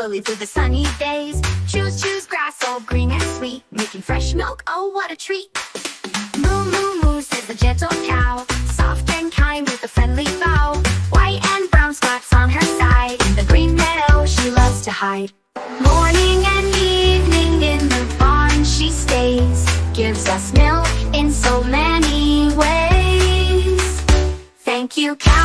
slowly through the sunny days. Choose, choose grass, all green and sweet, making fresh milk, oh what a treat. Moo, moo, moo, says the gentle cow, soft and kind with a friendly bow. White and brown spots on her side, in the green meadow she loves to hide. Morning and evening in the barn she stays, gives us milk in so many ways. Thank you, cow.